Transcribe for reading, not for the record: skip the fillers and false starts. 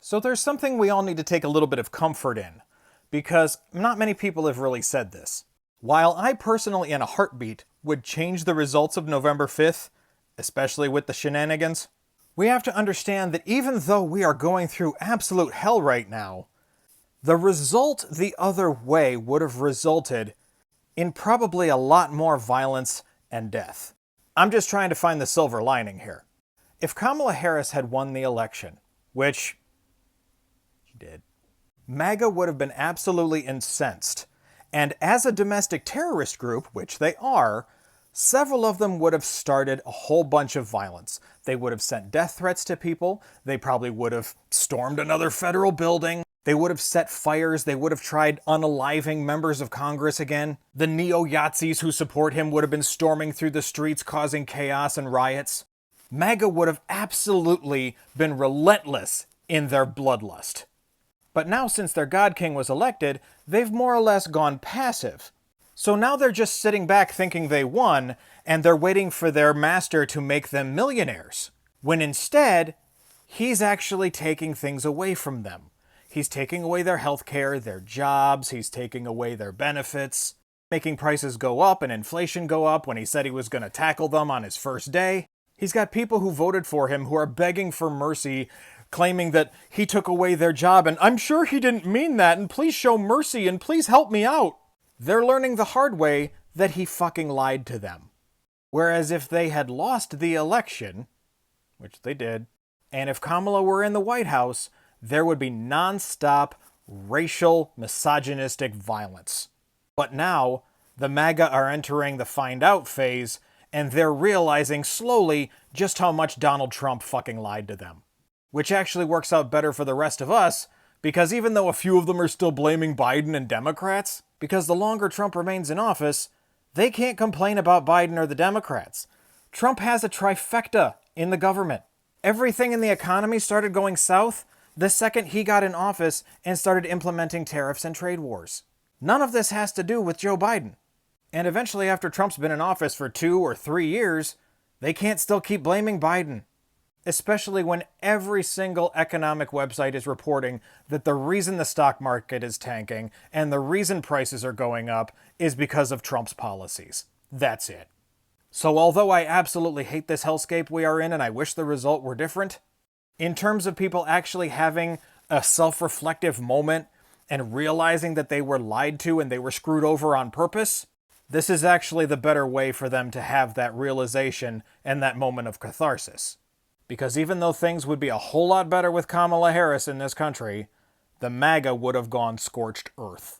So there's something we all need to take a little bit of comfort in, because not many people have really said this. While I personally in a heartbeat would change the results of November 5th, especially with the shenanigans, we have to understand that even though we are going through absolute hell right now, the result the other way would have resulted in probably a lot more violence and death. I'm just trying to find the silver lining here. If Kamala Harris had won the election, which she did, Maga would have been absolutely incensed. And as a domestic terrorist group, which they are, several of them would have started a whole bunch of violence. They would have sent death threats to people. They probably would have stormed another federal building. They would have set fires. They would have tried unaliving members of Congress again. The neo-Yazis who support him would have been storming through the streets causing chaos and riots. MAGA would have absolutely been relentless in their bloodlust. But now since their God King was elected, they've more or less gone passive. So now they're just sitting back thinking they won, and they're waiting for their master to make them millionaires. When instead, he's actually taking things away from them. He's taking away their health care, their jobs, he's taking away their benefits, making prices go up and inflation go up when he said he was going to tackle them on his first day. He's got people who voted for him who are begging for mercy, claiming that he took away their job, and I'm sure he didn't mean that, and please show mercy, and please help me out. They're learning the hard way that he fucking lied to them. Whereas if they had lost the election, which they did, and if Kamala were in the White House, there would be non-stop racial, misogynistic violence. But now, the MAGA are entering the find out phase, and they're realizing slowly just how much Donald Trump fucking lied to them. Which actually works out better for the rest of us, because even though a few of them are still blaming Biden and Democrats, because the longer Trump remains in office, they can't complain about Biden or the Democrats. Trump has a trifecta in the government. Everything in the economy started going south the second he got in office and started implementing tariffs and trade wars. None of this has to do with Joe Biden. And eventually, after Trump's been in office for 2 or 3 years, they can't still keep blaming Biden. Especially when every single economic website is reporting that the reason the stock market is tanking and the reason prices are going up is because of Trump's policies. That's it. So although I absolutely hate this hellscape we are in and I wish the result were different, in terms of people actually having a self-reflective moment and realizing that they were lied to and they were screwed over on purpose, this is actually the better way for them to have that realization and that moment of catharsis. Because even though things would be a whole lot better with Kamala Harris in this country, the MAGA would have gone scorched earth.